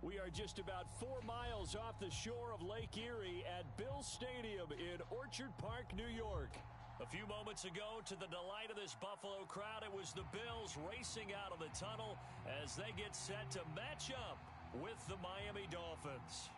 We are just about 4 miles off the shore of Lake Erie at Bills Stadium in Orchard Park, New York. A few moments ago, to the delight of this Buffalo crowd, it was the Bills racing out of the tunnel as they get set to match up with the Miami Dolphins.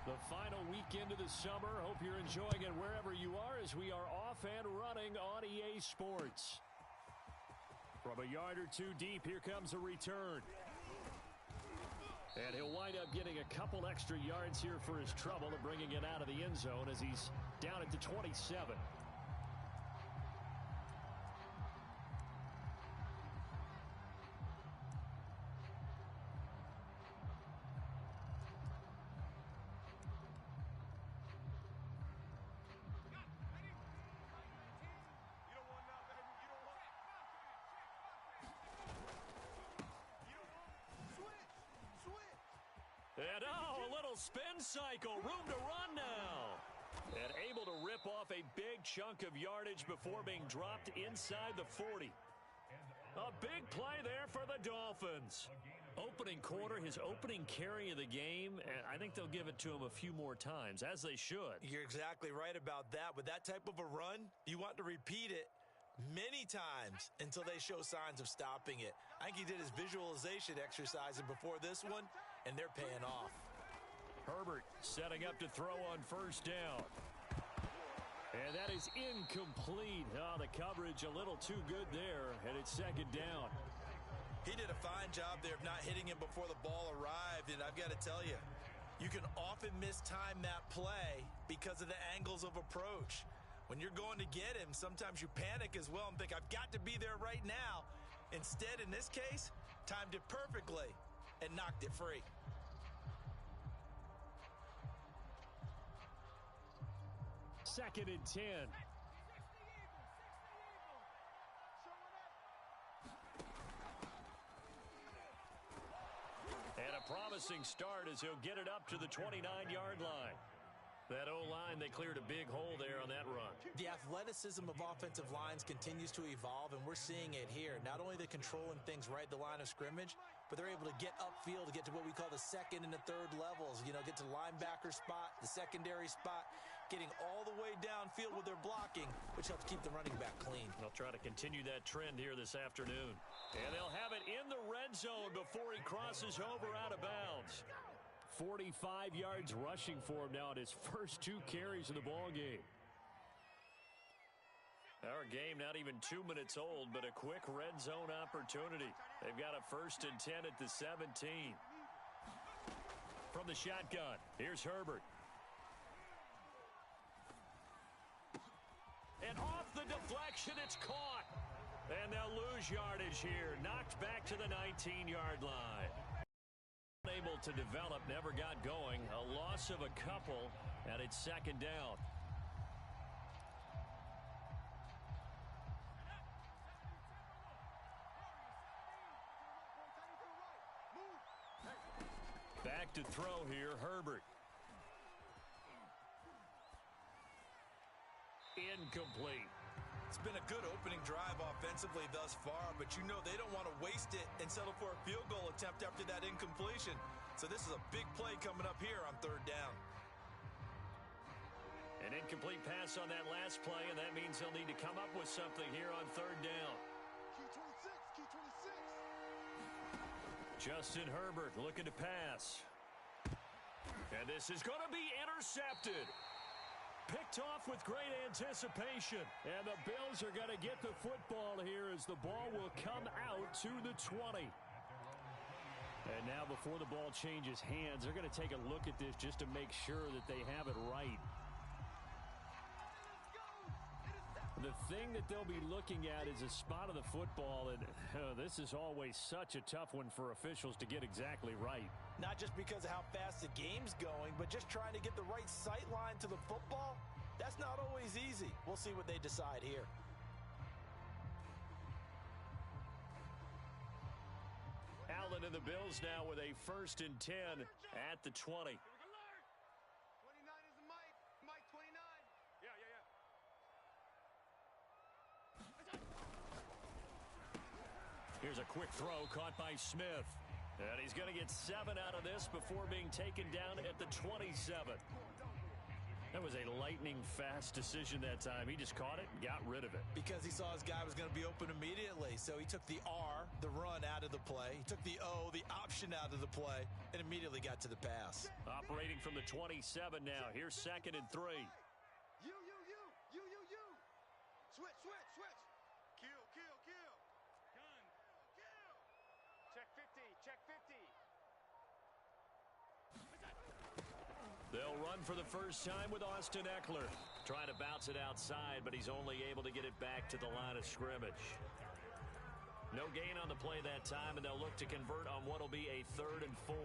The final weekend of the summer. Hope you're enjoying it wherever you are as we are off and running on EA Sports. From a yard or two deep, here comes a return. And he'll wind up getting a couple extra yards here for his trouble and bringing it out of the end zone as he's down at the 27. And a little spin cycle, room to run now. And able to rip off a big chunk of yardage before being dropped inside the 40. A big play there for the Dolphins. Opening quarter, his opening carry of the game, and I think they'll give it to him a few more times, as they should. You're exactly right about that. With that type of a run, you want to repeat it many times until they show signs of stopping it. I think he did his visualization exercising before this one, and they're paying off. Herbert setting up to throw on first down. And that is incomplete. Oh, the coverage a little too good there, and it's second down. He did a fine job there of not hitting him before the ball arrived, and I've got to tell you, you can often mistime that play because of the angles of approach. When you're going to get him, sometimes you panic as well and think, I've got to be there right now. Instead, in this case, timed it perfectly and knocked it free. Second and 10. And a promising start as he'll get it up to the 29-yard line. That O-line, they cleared a big hole there on that run. The athleticism of offensive lines continues to evolve, and we're seeing it here. Not only they're controlling things right at the line of scrimmage, but they're able to get upfield to get to what we call the second and the third levels. You know, get to the linebacker spot, the secondary spot, getting all the way downfield with their blocking, which helps keep the running back clean. They'll try to continue that trend here this afternoon. And they'll have it in the red zone before he crosses over out of bounds. 45 yards rushing for him now at his first 2 carries of the ball game. Our game not even 2 minutes old, but a quick red zone opportunity. They've got a 1st and 10 at the 17. From the shotgun, here's Herbert. And off the deflection, it's caught. And they'll lose yardage here. Knocked back to the 19-yard line. Unable to develop, never got going. A loss of a couple, and it's second down. Back to throw here, Herbert. Incomplete. It's been a good opening drive offensively thus far, but you know they don't want to waste it and settle for a field goal attempt after that incompletion. So this is a big play coming up here on third down. An incomplete pass on that last play, and that means they'll need to come up with something here on third down. Key 26. Justin Herbert looking to pass. And this is going to be intercepted. Picked off with great anticipation. And the Bills are going to get the football here as the ball will come out to the 20. And now before the ball changes hands, they're going to take a look at this just to make sure that they have it right. The thing that they'll be looking at is a spot of the football, and this is always such a tough one for officials to get exactly right. Not just because of how fast the game's going, but just trying to get the right sight line to the football. That's not always easy. We'll see what they decide here. Allen and the Bills now with a 1st and 10 at the 20. 29 is the mic. Here's a quick throw caught by Smith. And he's going to get 7 out of this before being taken down at the 27. That was a lightning-fast decision that time. He just caught it and got rid of it. Because he saw his guy was going to be open immediately. So he took the R, the run, out of the play. He took the O, the option, out of the play, and immediately got to the pass. Operating from the 27 now. Here's 2nd and 3. You. Switch. Kill. Gun. Kill. Check 50. They'll run for the first time with Austin Eckler. Trying to bounce it outside, but he's only able to get it back to the line of scrimmage. No gain on the play that time, and they'll look to convert on what will be a 3rd and 4.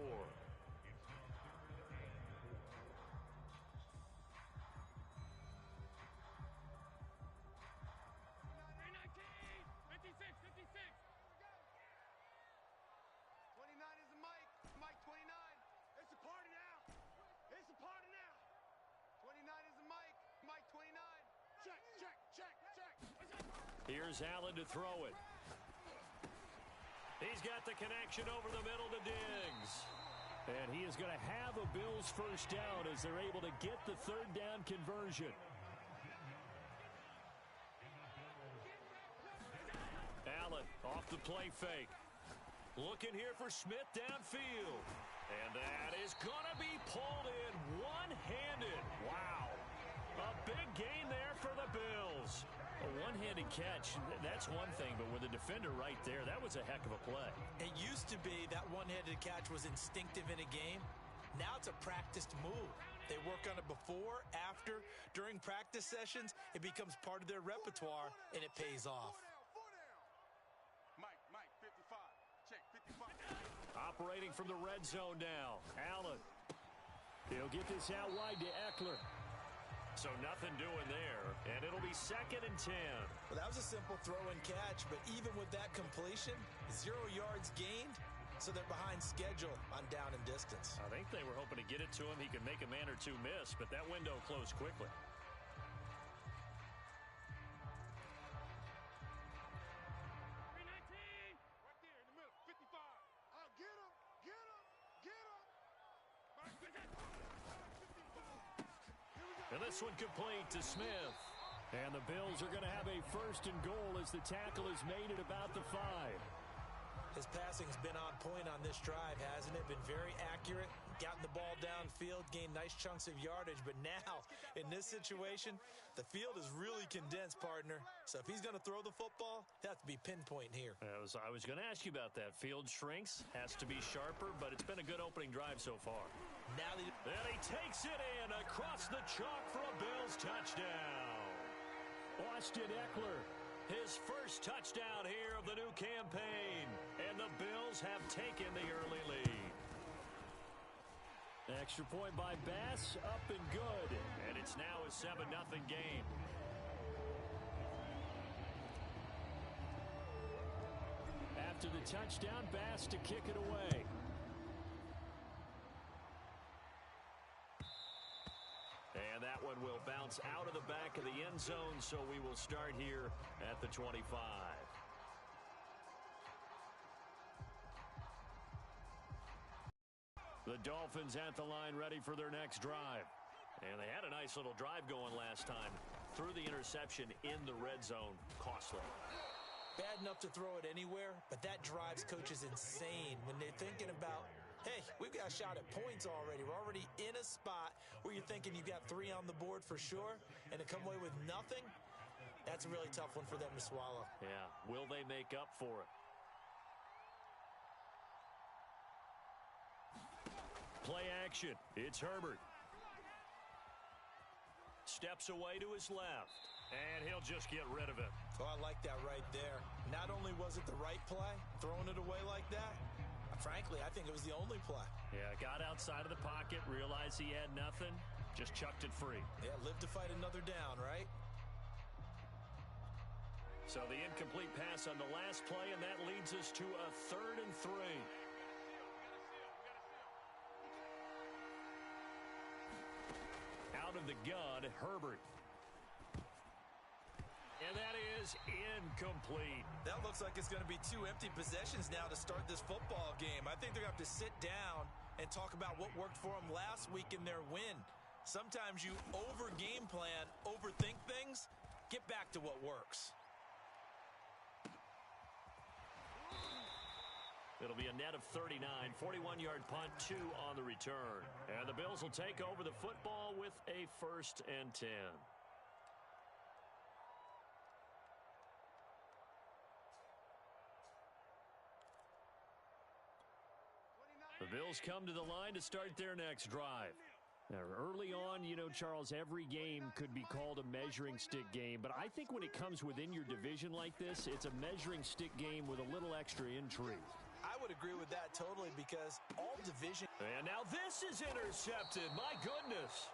Here's Allen to throw it. He's got the connection over the middle to Diggs. And he is going to have a Bills first down as they're able to get the 3rd down conversion. Allen off the play fake. Looking here for Smith downfield. And that is going to be pulled in one-handed. Wow. A big gain there for the Bills. A one-handed catch, that's one thing, but with a defender right there, that was a heck of a play. It used to be that one-handed catch was instinctive in a game. Now it's a practiced move. They work on it before, after, during practice sessions. It becomes part of their repertoire, and it pays off. Mike, 55. Check, 55. Operating from the red zone now. Allen. He'll get this out wide to Eckler. So nothing doing there, and it'll be 2nd and 10. Well, that was a simple throw and catch, but even with that completion, 0 yards gained, so they're behind schedule on down and distance. I think they were hoping to get it to him. He could make a man or two miss, but that window closed quickly. And this one complete to Smith. And the Bills are going to have a 1st and goal as the tackle is made at about the 5. His passing's been on point on this drive, hasn't it? Been very accurate, gotten the ball downfield, gained nice chunks of yardage. But now, in this situation, the field is really condensed, partner. So if he's going to throw the football, it has to be pinpoint here. I was going to ask you about that. Field shrinks, has to be sharper, but it's been a good opening drive so far. Now and he takes it in across the chalk for a Bills touchdown. Austin Eckler, his first touchdown here of the new campaign. And the Bills have taken the early lead. Extra point by Bass, up and good. And it's now a 7-0 game. After the touchdown, Bass to kick it away. And that one will bounce out of the back of the end zone, so we will start here at the 25. The Dolphins at the line ready for their next drive. And they had a nice little drive going last time. Threw the interception in the red zone. Costly. Bad enough to throw it anywhere, but that drives coaches insane when they're thinking about, hey, we've got a shot at points already. We're already in a spot where you're thinking you've got 3 on the board for sure, and to come away with nothing, that's a really tough one for them to swallow. Yeah, will they make up for it? Play action. It's Herbert. Steps away to his left, and he'll just get rid of it. Oh, I like that right there. Not only was it the right play, throwing it away like that, frankly, I think it was the only play. Yeah, got outside of the pocket, realized he had nothing, just chucked it free. Yeah, live to fight another down, right? So the incomplete pass on the last play, and that leads us to a 3rd and 3. Out of the gun, Herbert. And that is incomplete. That looks like it's going to be 2 empty possessions now to start this football game. I think they're going to have to sit down and talk about what worked for them last week in their win. Sometimes you over-game plan, overthink things. Get back to what works. It'll be a net of 39, 41-yard punt, 2 on the return. And the Bills will take over the football with a 1st and 10. The Bills come to the line to start their next drive. Now, early on, you know, Charles, every game could be called a measuring stick game. But I think when it comes within your division like this, it's a measuring stick game with a little extra intrigue. I would agree with that totally because all division... And now this is intercepted. My goodness.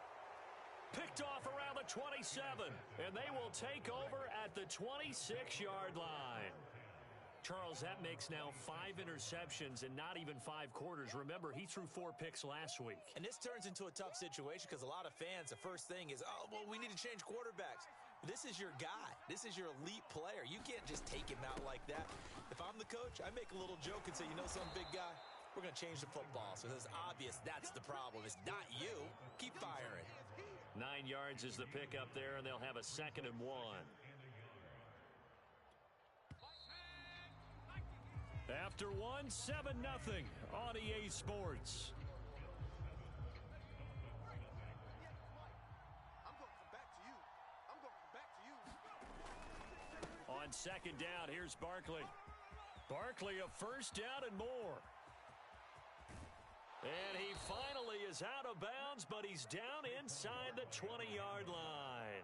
Picked off around the 27. And they will take over at the 26-yard line. Charles, that makes now 5 interceptions in not even 5 quarters. Remember, he threw 4 picks last week. And this turns into a tough situation because a lot of fans, the first thing is, oh, well, we need to change quarterbacks. This is your guy. This is your elite player. You can't just take him out like that. If I'm the coach, I make a little joke and say, you know some big guy? We're going to change the football. So it's obvious that's the problem. It's not you. Keep firing. 9 yards is the pick up there, and they'll have a 2nd and 1. After 1, 7-0 on EA Sports. On 2nd down, here's Barkley. Barkley a 1st down and more. And he finally is out of bounds, but he's down inside the 20-yard line.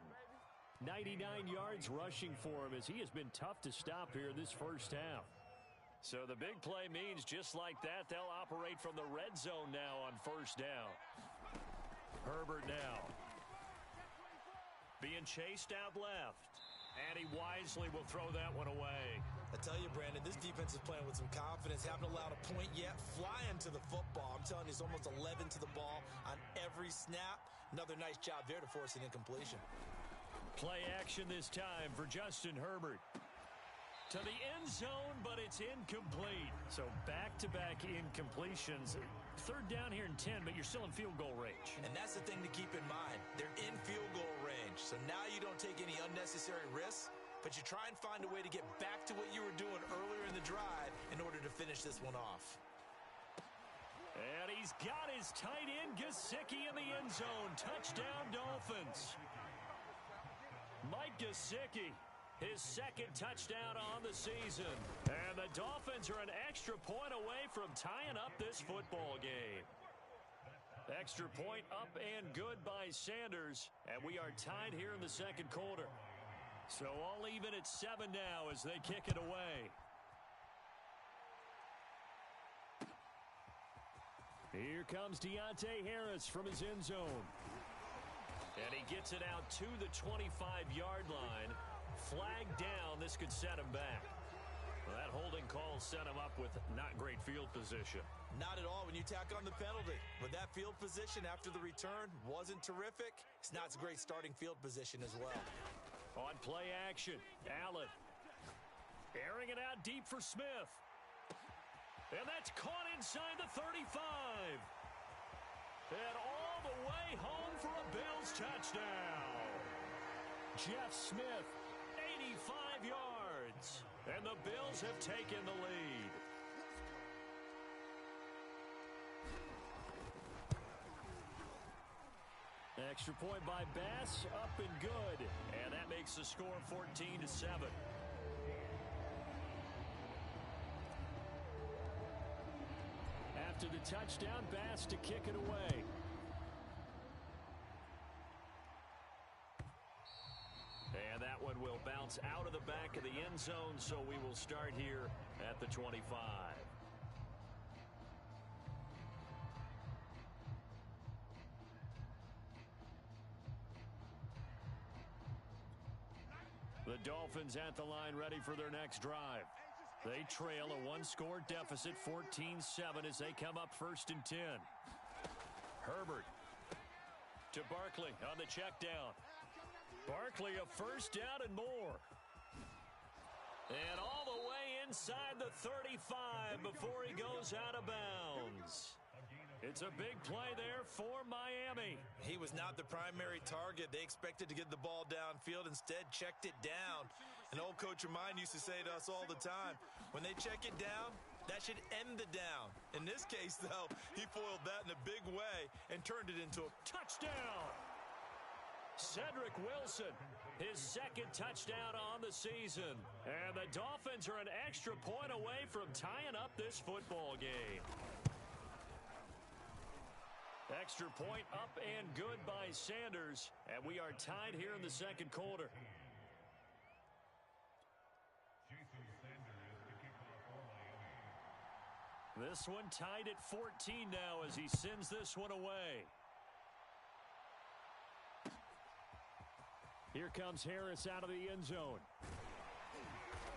99 yards rushing for him as he has been tough to stop here this first half. So the big play means just like that, they'll operate from the red zone now on 1st down. Herbert now. Being chased out left. And he wisely will throw that one away. I tell you, Brandon, this defense is playing with some confidence. Haven't allowed a point yet. Flying to the football. I'm telling you, it's almost 11 to the ball on every snap. Another nice job there to force an incompletion. Play action this time for Justin Herbert. To the end zone, but it's incomplete. So back-to-back incompletions. 3rd down here in 10, but you're still in field goal range. And that's the thing to keep in mind. They're in field goal range. So now you don't take any unnecessary risks, but you try and find a way to get back to what you were doing earlier in the drive in order to finish this one off. And he's got his tight end Gesicki in the end zone. Touchdown, Dolphins. Mike Gesicki. His 2nd touchdown on the season. And the Dolphins are an extra point away from tying up this football game. Extra point up and good by Sanders. And we are tied here in the 2nd quarter. So all even at 7 now as they kick it away. Here comes Deontay Harris from his end zone. And he gets it out to the 25-yard line. Flag down. This could set him back. Well, that holding call set him up with not great field position. Not at all when you tack on the penalty. But that field position after the return wasn't terrific. It's not a great starting field position as well. On play action, Allen. Airing it out deep for Smith. And that's caught inside the 35. And all the way home for a Bills touchdown. Jeff Smith, 85 yards. And the Bills have taken the lead. Extra point by Bass, up and good. And that makes the score 14-7. After the touchdown, Bass to kick it away. And that one will bounce out of the back of the end zone, so we will start here at the 25. The Dolphins at the line ready for their next drive. They trail a one-score deficit, 14-7 as they come up 1st and 10. Herbert to Barkley on the check down. Barkley a 1st down and more. And all the way inside the 35 before he goes out of bounds. It's a big play there for Miami. He was not the primary target. They expected to get the ball downfield. Instead, checked it down. An old coach of mine used to say to us all the time, when they check it down, that should end the down. In this case, though, he foiled that in a big way and turned it into a touchdown. Cedric Wilson, his second touchdown on the season. And the Dolphins are an extra point away from tying up this football game. Extra point up and good by Sanders. And we are tied here in the second quarter. This one tied at 14 now as he sends this one away. Here comes Harris out of the end zone.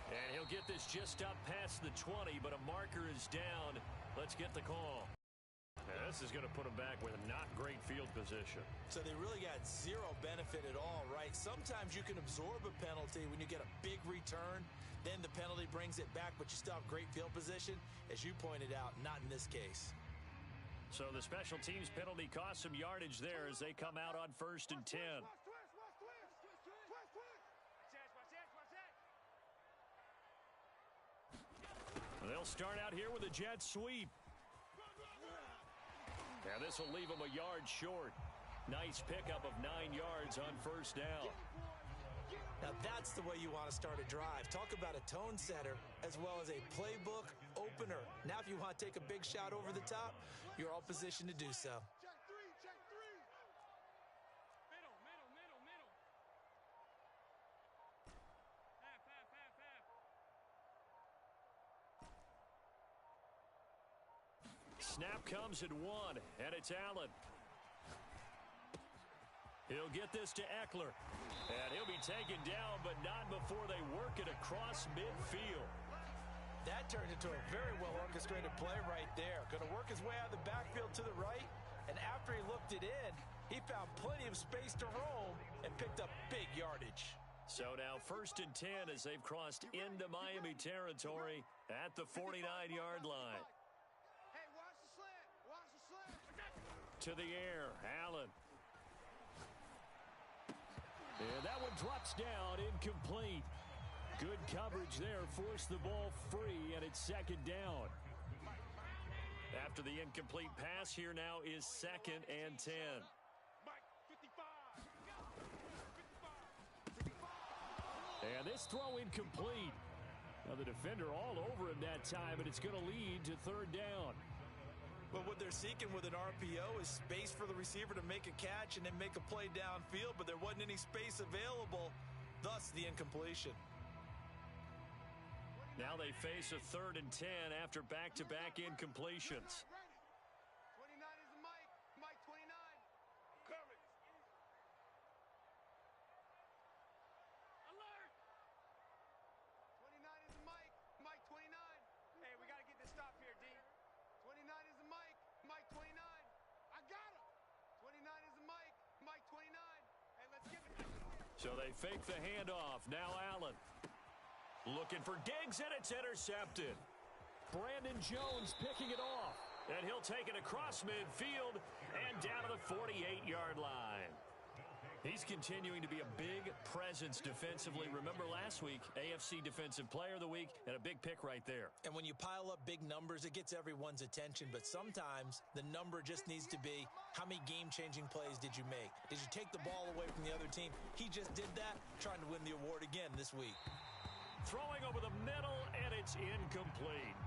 And he'll get this just up past the 20, but a marker is down. Let's get the call. Now this is going to put him back with a not great field position. So they really got zero benefit at all, right? Sometimes you can absorb a penalty when you get a big return. Then the penalty brings it back, but you still have great field position. As you pointed out, not in this case. So the special teams penalty cost some yardage there as they come out on 1st and 10. They'll start out here with a jet sweep. Now this will leave them a yard short. Nice pickup of 9 yards on 1st down. Now that's the way you want to start a drive. Talk about a tone setter as well as a playbook opener. Now if you want to take a big shot over the top, you're all positioned to do so. Snap comes at 1, and it's Allen. He'll get this to Eckler. And he'll be taken down, but not before they work it across midfield. That turned into a very well-orchestrated play right there. Going to work his way out of the backfield to the right, and after he looked it in, he found plenty of space to roam and picked up big yardage. So now 1st and 10 as they've crossed into Miami territory at the 49-yard line. To the air, Allen. And that one drops down, incomplete. Good coverage there, forced the ball free, and it's 2nd down. After the incomplete pass, here now is 2nd and 10. And this throw incomplete. Now the defender all over him that time, and it's going to lead to 3rd down. But what they're seeking with an RPO is space for the receiver to make a catch and then make a play downfield, but there wasn't any space available, thus the incompletion. Now they face a 3rd and 10 after back-to-back incompletions. 29 is the Mike. Mike 29. Coming. Alert. 29 is the Mike. Mike 29. Hey, we got to get this stop here, D. 29 is the Mike. Mike 29. I got him. 29 is the Mike. Mike 29. Hey, let's give it. So they fake the handoff. Now Allen. Looking for Diggs, and it's intercepted. Brandon Jones picking it off. And he'll take it across midfield and down to the 48-yard line. He's continuing to be a big presence defensively. Remember last week, AFC Defensive Player of the Week, and a big pick right there. And when you pile up big numbers, it gets everyone's attention. But sometimes the number just needs to be, how many game-changing plays did you make? Did you take the ball away from the other team? He just did that, trying to win the award again this week. Throwing over the middle, and it's incomplete.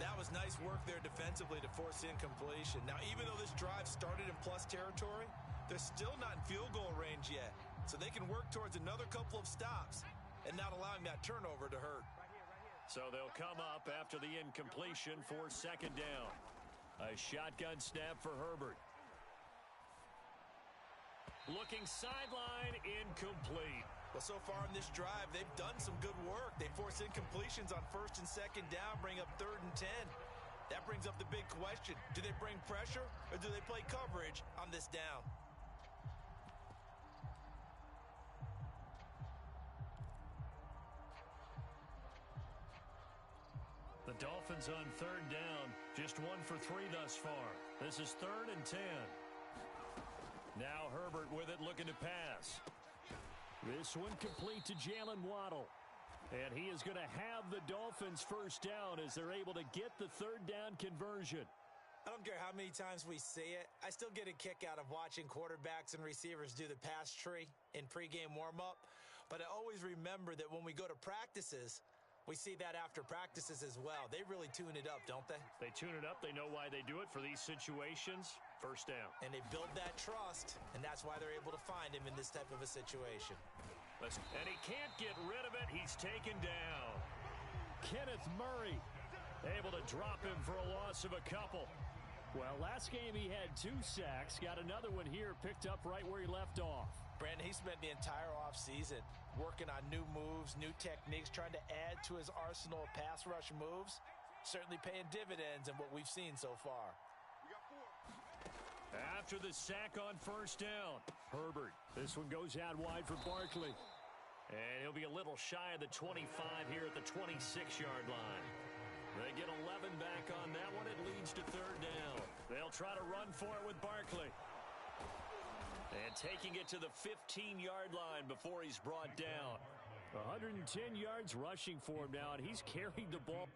That was nice work there defensively to force incompletion. Now, even though this drive started in plus territory, they're still not in field goal range yet. So they can work towards another couple of stops and not allowing that turnover to hurt. So they'll come up after the incompletion for 2nd down. A shotgun snap for Herbert. Looking sideline, incomplete. Well, so far in this drive, they've done some good work. They force incompletions on 1st and 2nd down, bring up 3rd and 10. That brings up the big question. Do they bring pressure or do they play coverage on this down? The Dolphins on third down. Just 1 for 3 thus far. This is 3rd and 10. Now Herbert with it, looking to pass. This one complete to Jalen Waddle. And he is going to have the Dolphins first down as they're able to get the third down conversion. I don't care how many times we see it. I still get a kick out of watching quarterbacks and receivers do the pass tree in pregame warm-up. But I always remember that when we go to practices, we see that after practices as well. They really tune it up, don't they? They tune it up. They know why they do it for these situations. First down. And they build that trust, and that's why they're able to find him in this type of a situation. And he can't get rid of it. He's taken down. Kenneth Murray able to drop him for a loss of a couple. Well, last game he had 2 sacks. Got another one here, picked up right where he left off. Brandon, he spent the entire offseason working on new moves, new techniques, trying to add to his arsenal of pass rush moves. Certainly paying dividends in what we've seen so far. After the sack on first down, Herbert. This one goes out wide for Barkley. And he'll be a little shy of the 25 here at the 26-yard line. They get 11 back on that one. It leads to third down. They'll try to run for it with Barkley. And taking it to the 15-yard line before he's brought down. 110 yards rushing for him now, and he's carried the ball.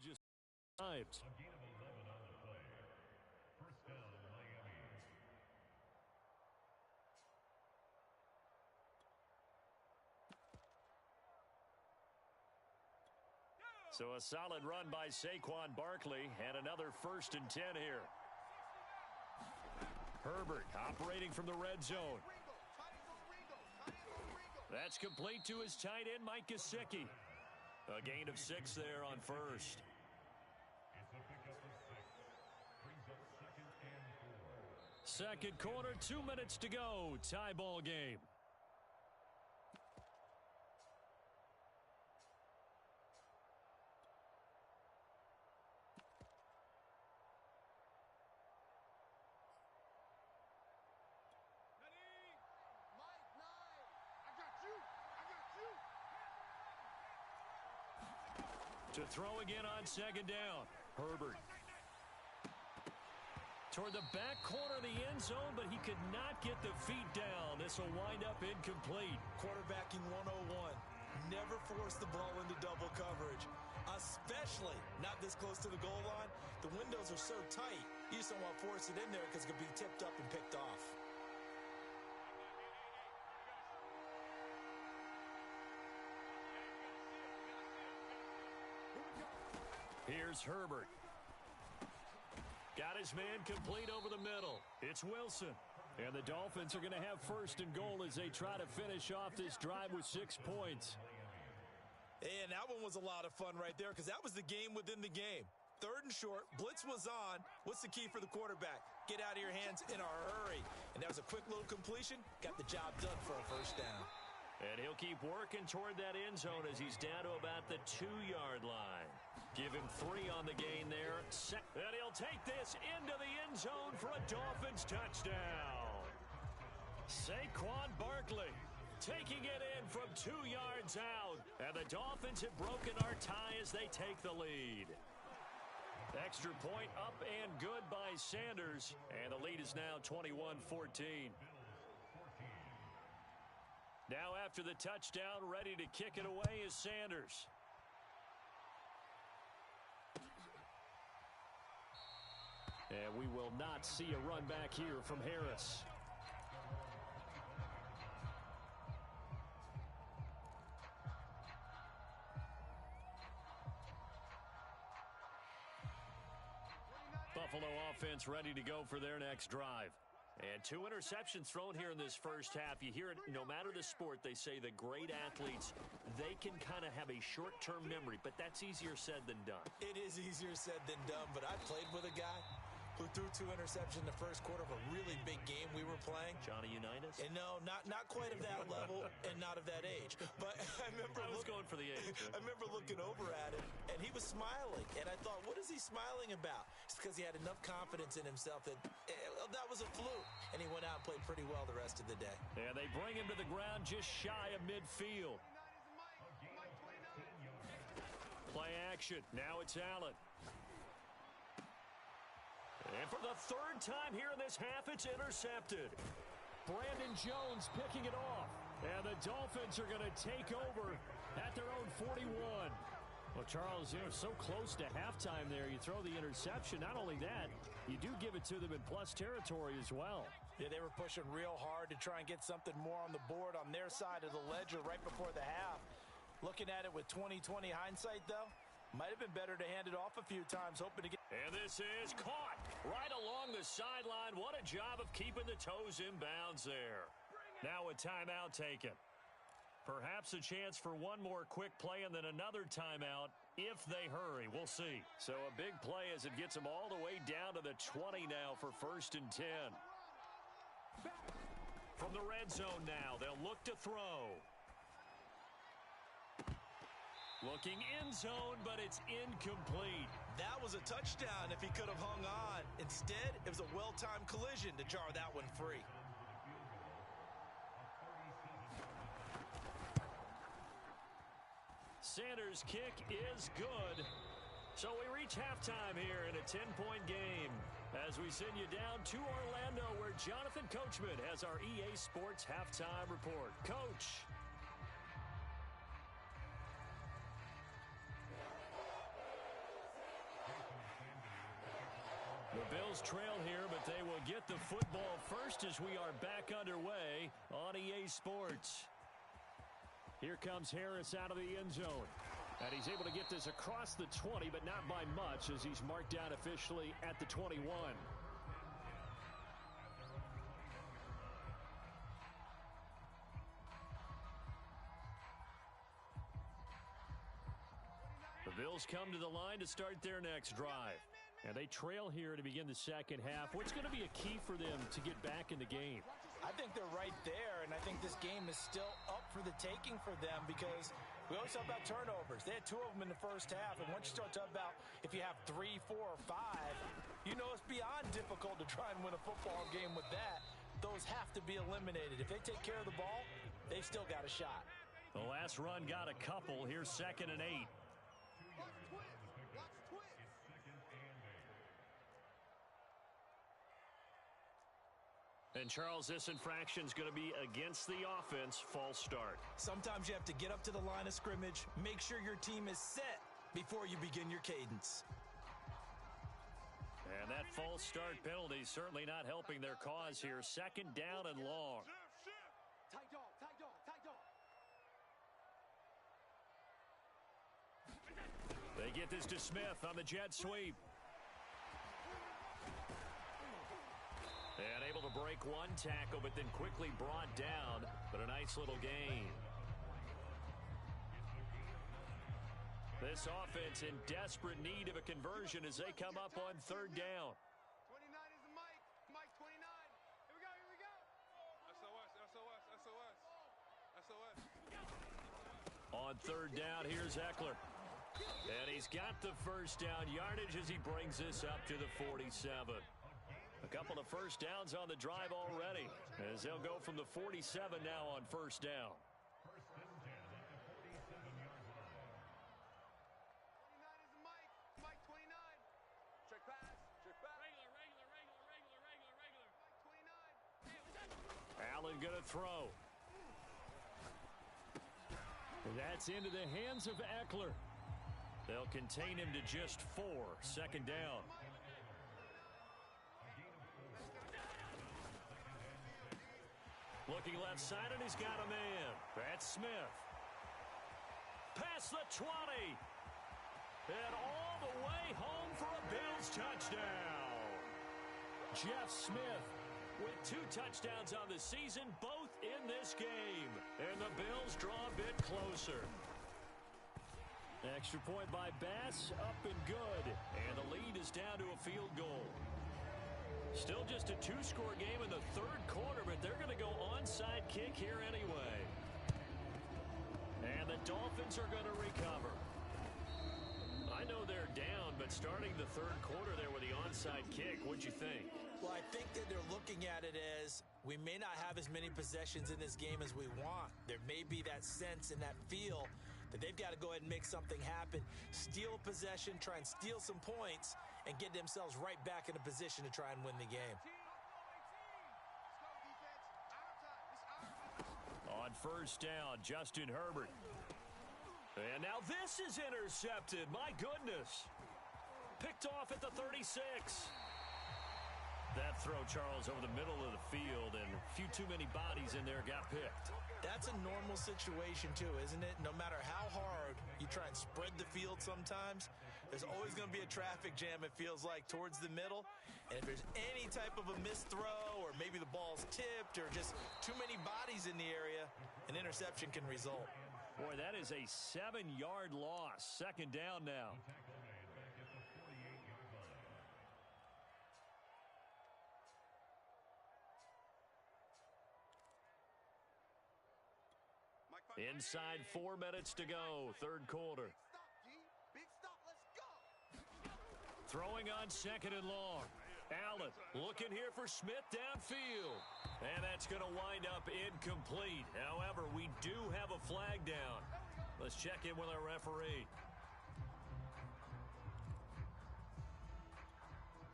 Just times. A gain of 11 on the play. First down, Miami. So a solid run by Saquon Barkley and another 1st and 10 here. Herbert operating from the red zone. That's complete to his tight end, Mike Gesicki. A gain of 6 there on first. It's a pickup of 6. Brings up 2nd and 4. Second quarter, 2 minutes to go. Tie ball game. To throw again on second down. Herbert. Toward the back corner of the end zone, but he could not get the feet down. This will wind up incomplete. Quarterbacking 101. Never force the ball into double coverage, especially not this close to the goal line. The windows are so tight, you just don't want to force it in there because it could be tipped up and picked off. Here's Herbert. Got his man complete over the middle. It's Wilson. And the Dolphins are going to have 1st and goal as they try to finish off this drive with 6 points. And that one was a lot of fun right there because that was the game within the game. 3rd and short, blitz was on. What's the key for the quarterback? Get out of your hands in a hurry. And that was a quick little completion. Got the job done for a 1st down. And he'll keep working toward that end zone as he's down to about the 2-yard line. Give him 3 on the gain there. And he'll take this into the end zone for a Dolphins touchdown. Saquon Barkley taking it in from 2 yards out. And the Dolphins have broken our tie as they take the lead. Extra point up and good by Sanders. And the lead is now 21-14. Now after the touchdown, ready to kick it away is Sanders. And we will not see a run back here from Harris. Buffalo offense ready to go for their next drive. And 2 interceptions thrown here in this first half. You hear it, no matter the sport, they say the great athletes, they can kind of have a short-term memory, but that's easier said than done. It is easier said than done, but I played with a guy who threw 2 interceptions in the first quarter of a really big game we were playing. Johnny Unitas? And no, not quite of that level and not of that age. But I was going for the age. I remember looking over at him, and he was smiling. And I thought, what is he smiling about? It's because he had enough confidence in himself that that was a fluke. And he went out and played pretty well the rest of the day. And they bring him to the ground just shy of midfield. Play action. Now it's Allen. And for the 3rd time here in this half, it's intercepted. Brandon Jones picking it off. And the Dolphins are going to take over at their own 41. Well, Charles, so close to halftime there. You throw the interception. Not only that, you do give it to them in plus territory as well. Yeah, they were pushing real hard to try and get something more on the board on their side of the ledger right before the half. Looking at it with 20/20 hindsight, though, might have been better to hand it off a few times, hoping to get... And this is caught right along the sideline. What a job of keeping the toes in bounds there. Now a timeout taken. Perhaps a chance for one more quick play and then another timeout if they hurry. We'll see. So a big play as it gets them all the way down to the 20 now for 1st and 10. From the red zone now, they'll look to throw. Looking in zone, but it's incomplete. That was a touchdown if he could have hung on. Instead, it was a well-timed collision to jar that one free. Sanders' kick is good. So we reach halftime here in a 10-point game as we send you down to Orlando where Jonathan Coachman has our EA Sports halftime report. Coach. The Bills trail here, but they will get the football first as we are back underway on EA Sports. Here comes Harris out of the end zone. And he's able to get this across the 20, but not by much as he's marked down officially at the 21. The Bills come to the line to start their next drive. And they trail here to begin the second half. What's going to be a key for them to get back in the game? I think they're right there, and I think this game is still up for the taking for them because we always talk about turnovers. They had 2 of them in the first half, and once you start talking about if you have 3, 4, or 5, you know it's beyond difficult to try and win a football game with that. Those have to be eliminated. If they take care of the ball, they've still got a shot. The last run got a couple. Here's 2nd and 8. And, Charles, this infraction is going to be against the offense. False start. Sometimes you have to get up to the line of scrimmage, make sure your team is set before you begin your cadence. And that false start penalty certainly not helping their cause here. 2nd down and long. Tight dog, tight dog, tight dog. They get this to Smith on the jet sweep. And able to break one tackle, but then quickly brought down. But a nice little gain. This offense in desperate need of a conversion as they come up on 3rd down. 29 is the Mike. Mike 29. Here we go, here we go. SOS, SOS, SOS. SOS. On 3rd down, here's Eckler. And he's got the first down yardage as he brings this up to the 47. A couple of first downs on the drive already as they'll go from the 47 now on 1st down. 29 is the Mike. Mike 29. Check pass. Check pass. Regular. Mike 29. Allen gonna throw. That's into the hands of Eckler. They'll contain him to just 4. 2nd down. Looking left side, and he's got a man. That's Smith. Past the 20. And all the way home for a Bills touchdown. Jeff Smith with 2 touchdowns on the season, both in this game. And the Bills draw a bit closer. Extra point by Bass, up and good. And the lead is down to a field goal. Still just a 2-score game in the third quarter, but they're going to go onside kick here anyway. And the Dolphins are going to recover. I know they're down, but starting the third quarter there with the onside kick, what'd you think? Well, I think that they're looking at it as we may not have as many possessions in this game as we want. There may be that sense and that feel that they've got to go ahead and make something happen, steal a possession, try and steal some points, and get themselves right back in a position to try and win the game. On first down, Justin Herbert. And now this is intercepted. My goodness. Picked off at the 36. That throw, Charles, over the middle of the field, and a few too many bodies in there got picked. That's a normal situation, too, isn't it? No matter how hard you try and spread the field sometimes, there's always going to be a traffic jam, it feels like, towards the middle. And if there's any type of a missed throw, or maybe the ball's tipped, or just too many bodies in the area, an interception can result. Boy, that is a 7-yard loss. Second down now. Inside 4 minutes to go, third quarter. Big stop, let's go. Throwing on second and long. Allen looking here for Smith downfield. And that's going to wind up incomplete. However, we do have a flag down. Let's check in with our referee.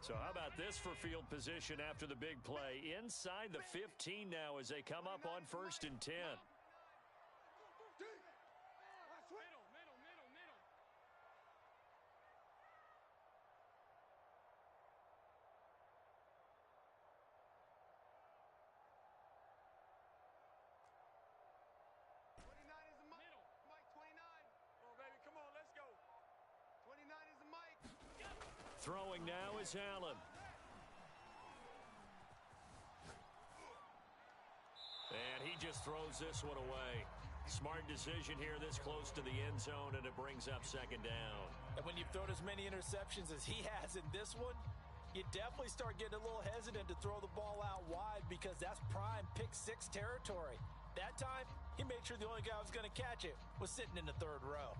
So how about this for field position after the big play? Inside the 15 now as they come up on 1st and 10. Throwing now is Allen. And he just throws this one away. Smart decision here this close to the end zone, and it brings up second down. And when you've thrown as many interceptions as he has in this one, you definitely start getting a little hesitant to throw the ball out wide because that's prime pick-6 territory. That time, he made sure the only guy who was going to catch it was sitting in the third row.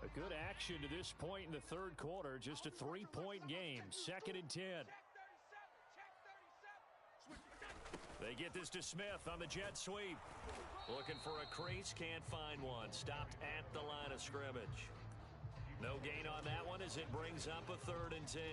A good action to this point in the third quarter. Just a 3-point game. 2nd and 10. They get this to Smith on the jet sweep. Looking for a crease. Can't find one. Stopped at the line of scrimmage. No gain on that one as it brings up a 3rd and 10.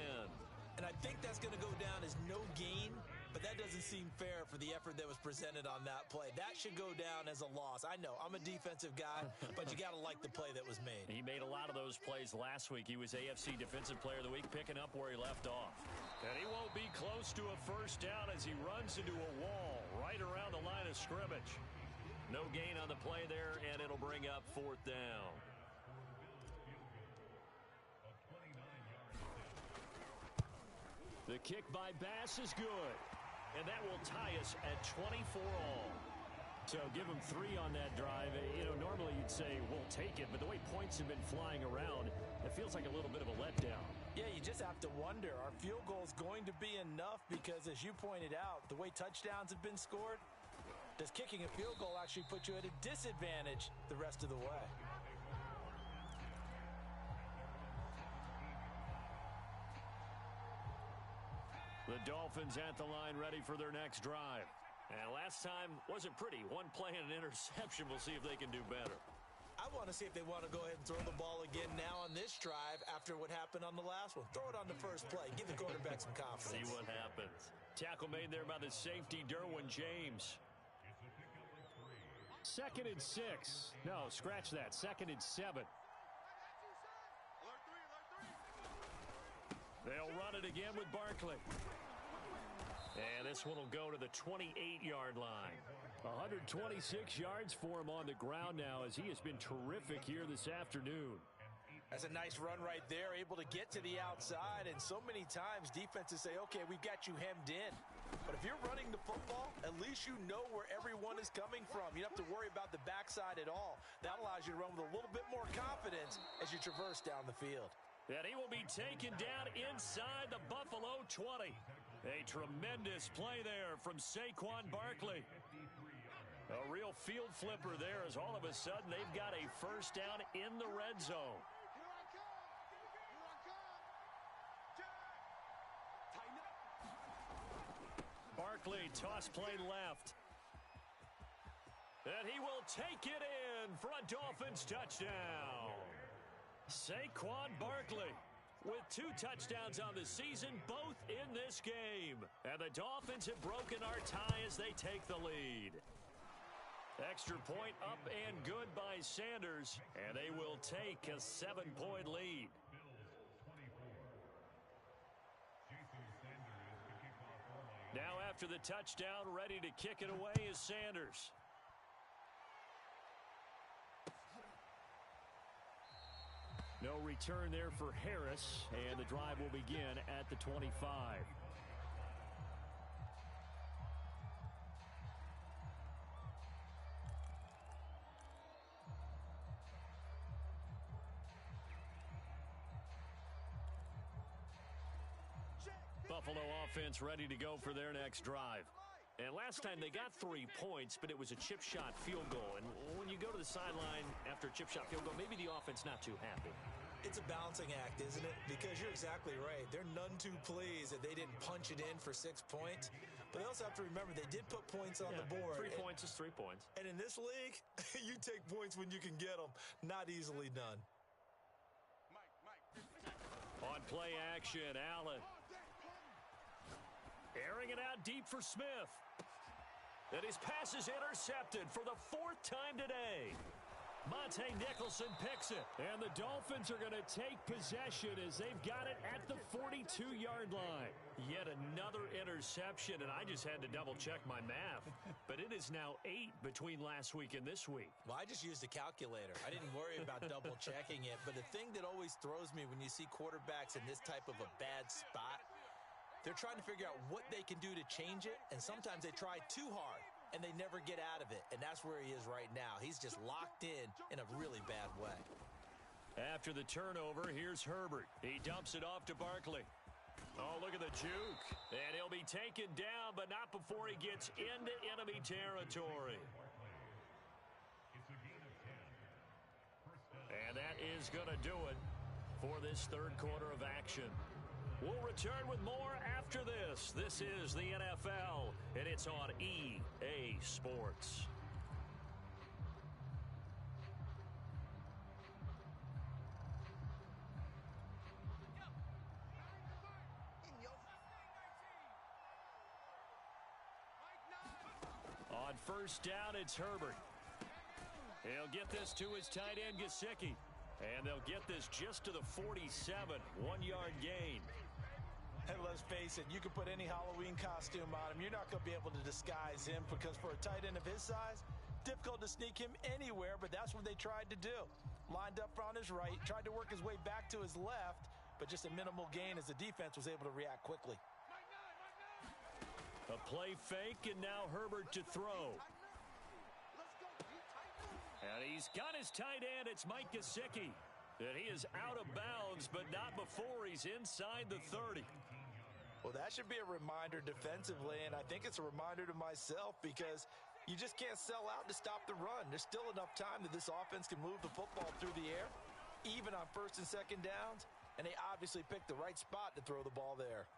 And I think that's going to go down as no gain, but that doesn't seem fair for the effort that was presented on that play. That should go down as a loss. I know, I'm a defensive guy, but you got to like the play that was made. He made a lot of those plays last week. He was AFC Defensive Player of the Week, picking up where he left off. And he won't be close to a first down as he runs into a wall right around the line of scrimmage. No gain on the play there, and it'll bring up 4th down. The kick by Bass is good, and that will tie us at 24 all. So give him 3 on that drive. You know, normally you'd say, we'll take it, but the way points have been flying around, it feels like a little bit of a letdown. Yeah, you just have to wonder, are field goals going to be enough? Because as you pointed out, the way touchdowns have been scored, does kicking a field goal actually put you at a disadvantage the rest of the way? The Dolphins at the line ready for their next drive. And last time wasn't pretty. One play and an interception. We'll see if they can do better. I want to see if they want to go ahead and throw the ball again now on this drive after what happened on the last one. Throw it on the first play. Give the quarterback some confidence. See what happens. Tackle made there by the safety, Derwin James. 2nd and 6. No, scratch that. 2nd and 7. They'll run it again with Barkley. And this one will go to the 28-yard line. 126 yards for him on the ground now as he has been terrific here this afternoon. That's a nice run right there, able to get to the outside, and so many times defenses say, okay, we've got you hemmed in. But if you're running the football, at least you know where everyone is coming from. You don't have to worry about the backside at all. That allows you to run with a little bit more confidence as you traverse down the field. And he will be taken down inside the Buffalo 20. A tremendous play there from Saquon Barkley. A real field flipper there as all of a sudden they've got a first down in the red zone. Barkley, toss play left. And he will take it in for a Dolphins touchdown. Saquon Barkley with 2 touchdowns on the season, both in this game. And the Dolphins have broken our tie as they take the lead. Extra point up and good by Sanders, and they will take a 7-point lead. Now after the touchdown, ready to kick it away is Sanders. No return there for Harris, and the drive will begin at the 25. Buffalo offense ready to go for their next drive. And last time they got 3 points, but it was a chip shot field goal. And when you go to the sideline after a chip shot field goal, maybe the offense not too happy. It's a balancing act, isn't it? Because you're exactly right. They're none too pleased that they didn't punch it in for 6 points. But they also have to remember they did put points on the board. 3 points is 3 points. And in this league, you take points when you can get them. Not easily done. On play action, Allen. Airing it out deep for Smith. And his pass is intercepted for the 4th time today. Monte Nicholson picks it. And the Dolphins are going to take possession as they've got it at the 42-yard line. Yet another interception, and I just had to double-check my math. But it is now 8 between last week and this week. Well, I just used a calculator. I didn't worry about double-checking it. But the thing that always throws me when you see quarterbacks in this type of a bad spot, they're trying to figure out what they can do to change it, and sometimes they try too hard, and they never get out of it, and that's where he is right now. He's just locked in a really bad way. After the turnover, here's Herbert. He dumps it off to Barkley. Oh, look at the juke. And he'll be taken down, but not before he gets into enemy territory. And that is going to do it for this third quarter of action. We'll return with more after this. This is the NFL, and it's on EA Sports. On first down, it's Herbert. He'll get this to his tight end, Gesicki. And they'll get this just to the 47, 1-yard gain. And let's face it, you can put any Halloween costume on him. You're not going to be able to disguise him because for a tight end of his size, difficult to sneak him anywhere, but that's what they tried to do. Lined up on his right, tried to work his way back to his left, but just a minimal gain as the defense was able to react quickly. A play fake, and now Herbert to throw. And he's got his tight end. It's Mike Gesicki. And he is out of bounds, but not before he's inside the 30. Well, that should be a reminder defensively, and I think it's a reminder to myself because you just can't sell out to stop the run. There's still enough time that this offense can move the football through the air, even on first and second downs, and they obviously picked the right spot to throw the ball there.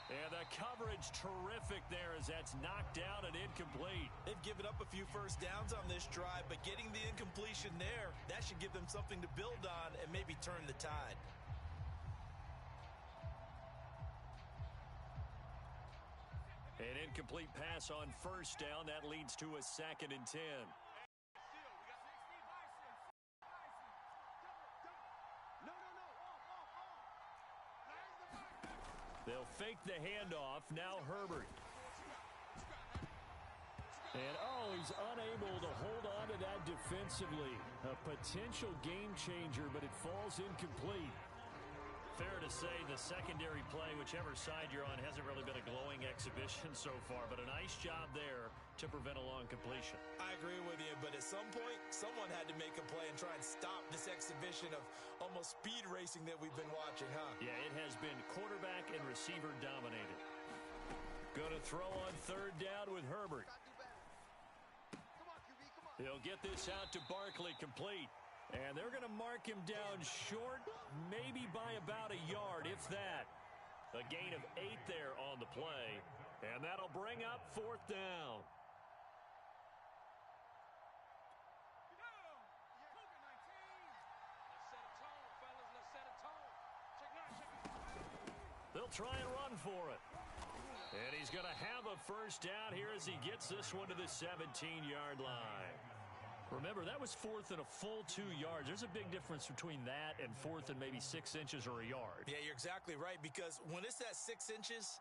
And the coverage terrific there as that's knocked down and incomplete. They've given up a few first downs on this drive, but getting the incompletion there, that should give them something to build on and maybe turn the tide. An incomplete pass on first down. That leads to a 2nd and 10. They'll fake the handoff. Now Herbert. And, he's able to hold on to that defensively. A potential game changer, but it falls incomplete. Fair to say the secondary play, whichever side you're on, hasn't really been a glowing exhibition so far, but a nice job there to prevent a long completion. I agree with you, but at some point, someone had to make a play and try and stop this exhibition of almost speed racing that we've been watching, huh? Yeah, it has been quarterback and receiver dominated. Going to throw on third down with Herbert. He'll get this out to Barkley, complete. And they're going to mark him down short, maybe by about a yard, if that. A gain of 8 there on the play, and that'll bring up fourth down. They'll try and run for it. And he's going to have a first down here as he gets this one to the 17-yard line. Remember, that was fourth and a full 2 yards. There's a big difference between that and fourth and maybe 6 inches or a yard. Yeah, you're exactly right, because when it's that 6 inches,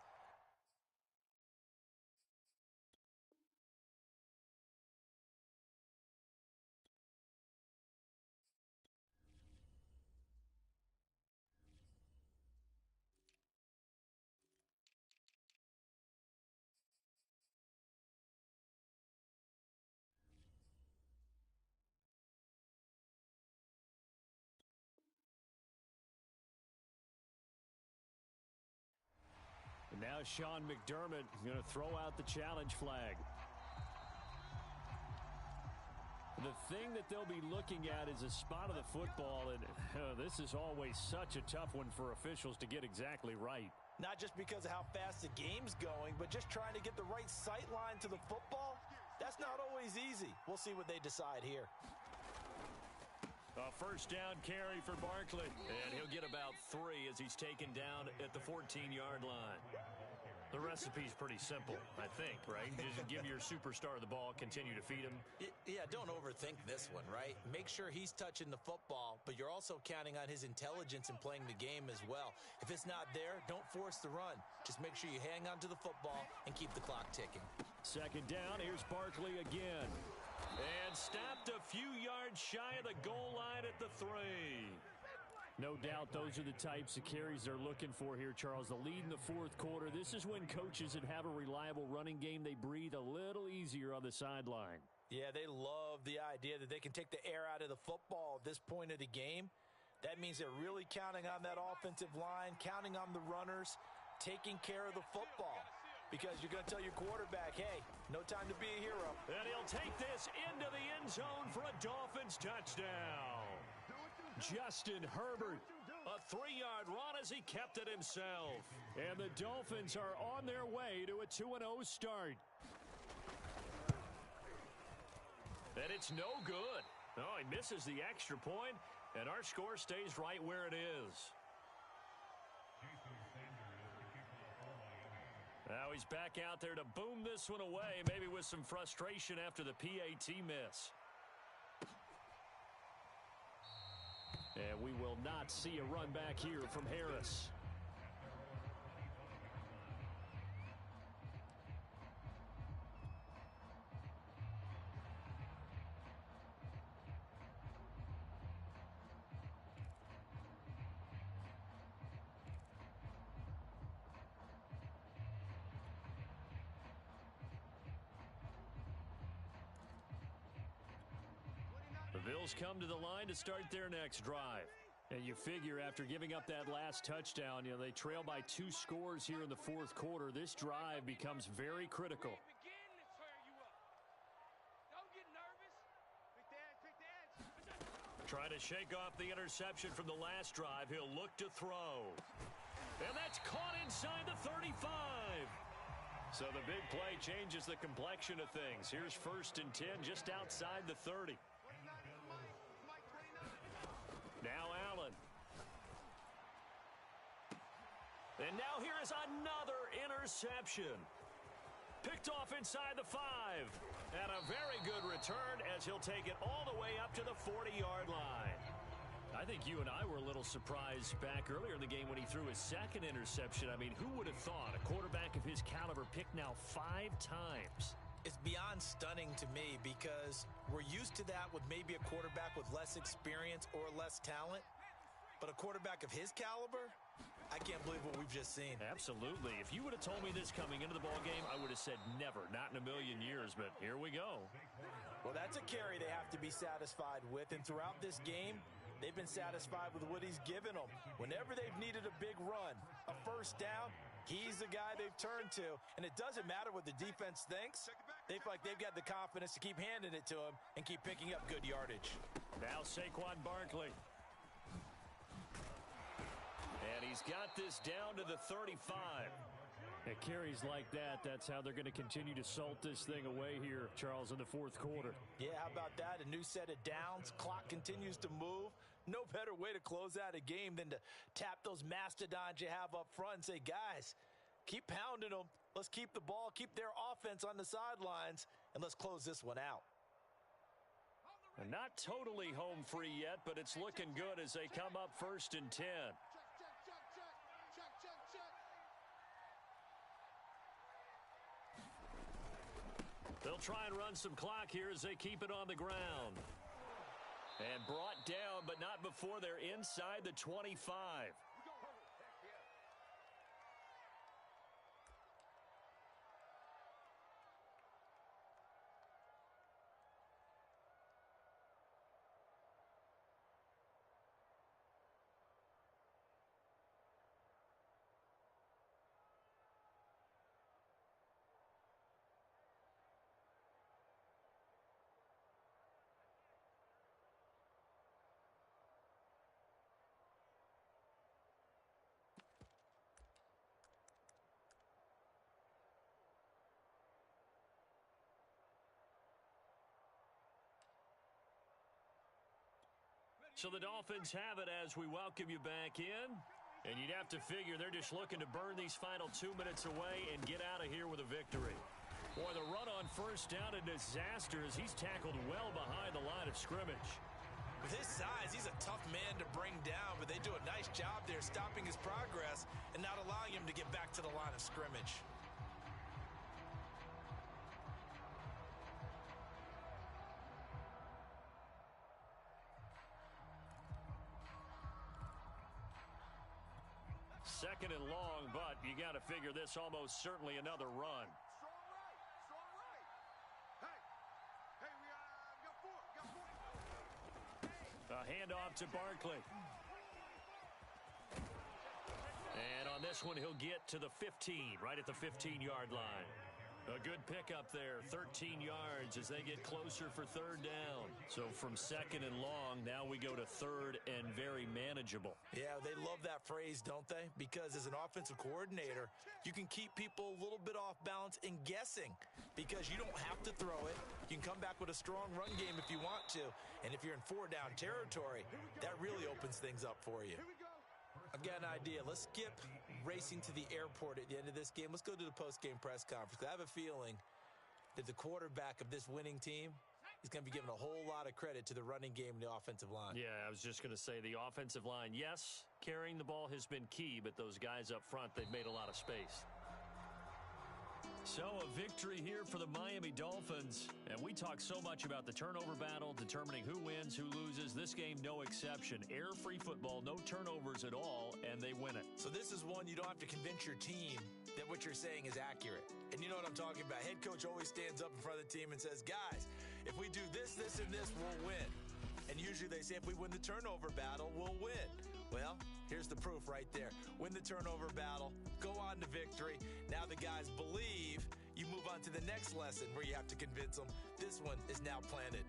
And now Sean McDermott going to throw out the challenge flag. The thing that they'll be looking at is a spot of the football, and this is always such a tough one for officials to get exactly right. not just because of how fast the game's going, but just trying to get the right sight line to the football, that's not always easy. We'll see what they decide here. A first down carry for Barkley. And he'll get about 3 as he's taken down at the 14-yard line. The recipe's pretty simple, I think, right? Just give your superstar the ball, continue to feed him. Yeah, don't overthink this one, right? Make sure he's touching the football, but you're also counting on his intelligence in playing the game as well. If it's not there, don't force the run. Just make sure you hang on to the football and keep the clock ticking. Second down, here's Barkley again. And stopped a few yards shy of the goal line at the 3. No doubt those are the types of carries they're looking for here, Charles. The lead in the fourth quarter. This is when coaches that have a reliable running game, they breathe a little easier on the sideline. Yeah, they love the idea that they can take the air out of the football at this point of the game. That means they're really counting on that offensive line, counting on the runners, taking care of the football. Because you're going to tell your quarterback, hey, no time to be a hero. And he'll take this into the end zone for a Dolphins touchdown. Justin Herbert, a 3-yard run as he kept it himself. And the Dolphins are on their way to a 2-0 start. And it's no good. Oh, he misses the extra point, and our score stays right where it is. Now he's back out there to boom this one away, maybe with some frustration after the PAT miss. And we will not see a run back here from Harris. The Bills come to the line to start their next drive. And you figure after giving up that last touchdown, they trail by 2 scores here in the fourth quarter. This drive becomes very critical. Trying to shake off the interception from the last drive. He'll look to throw. And that's caught inside the 35. So the big play changes the complexion of things. Here's 1st and 10 just outside the 30. Now Allen. And now here is another interception. Picked off inside the 5. And a very good return as he'll take it all the way up to the 40-yard line. I think you and I were a little surprised back earlier in the game when he threw his 2nd interception. I mean, who would have thought a quarterback of his caliber picked now 5 times? It's beyond stunning to me because we're used to that with maybe a quarterback with less experience or less talent. But a quarterback of his caliber, I can't believe what we've just seen. Absolutely. If you would have told me this coming into the ballgame, I would have said never, not in a million years, but here we go. Well, that's a carry they have to be satisfied with, and throughout this game, they've been satisfied with what he's given them. Whenever they've needed a big run, a first down, he's the guy they've turned to, and it doesn't matter what the defense thinks. They feel like they've got the confidence to keep handing it to him and keep picking up good yardage. Now Saquon Barkley. And he's got this down to the 35. At carries like that, that's how they're going to continue to salt this thing away here, Charles, in the fourth quarter. Yeah, how about that? A new set of downs. Clock continues to move. No better way to close out a game than to tap those mastodons you have up front and say, guys, keep pounding them. Let's keep the ball, keep their offense on the sidelines, and let's close this one out. And not totally home free yet, but it's looking good as they come up 1st and 10. They'll try and run some clock here as they keep it on the ground. And brought down, but not before they're inside the 25. So the Dolphins have it as we welcome you back in. And you'd have to figure they're just looking to burn these final 2 minutes away and get out of here with a victory. Boy, the run on first down, a disaster as he's tackled well behind the line of scrimmage. With his size, he's a tough man to bring down, but they do a nice job there stopping his progress and not allowing him to get back to the line of scrimmage. Second and long, but you got to figure this almost certainly another run. Strong right. Hey, we got four. A handoff to Barkley. And on this one, he'll get to the 15, right at the 15-yard line. A good pickup there, 13 yards as they get closer for third down. So from second and long, now we go to third and very manageable. Yeah, they love that phrase, don't they? Because as an offensive coordinator, you can keep people a little bit off balance and guessing because you don't have to throw it. You can come back with a strong run game if you want to. And if you're in four-down territory, that really opens things up for you. I've got an idea. Let's skip racing to the airport at the end of this game. Let's go to the post-game press conference. I have a feeling that the quarterback of this winning team is going to be given a whole lot of credit to the running game and the offensive line. Yeah, I was just going to say the offensive line, yes, carrying the ball has been key, but those guys up front, they've made a lot of space. So a victory here for the Miami Dolphins. And we talk so much about the turnover battle, determining who wins, who loses. This game, no exception. Error-free football, no turnovers at all, and they win it. So this is one you don't have to convince your team that what you're saying is accurate. And you know what I'm talking about. Head coach always stands up in front of the team and says, guys, if we do this, this, and this, we'll win. And usually they say if we win the turnover battle, we'll win. Well, here's the proof right there. Win the turnover battle, go on to victory. Now the guys believe. You move on to the next lesson where you have to convince them. This one is now planted.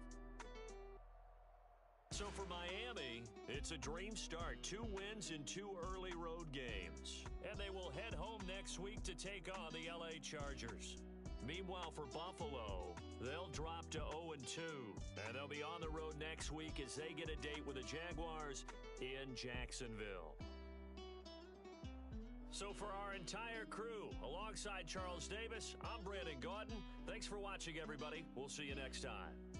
So for Miami, it's a dream start. 2 wins in 2 early road games. And they will head home next week to take on the LA Chargers. Meanwhile, for Buffalo, they'll drop to 0-2. And they'll be on the road next week as they get a date with the Jaguars in Jacksonville. So for our entire crew, alongside Charles Davis, I'm Brandon Gaudin. Thanks for watching, everybody. We'll see you next time.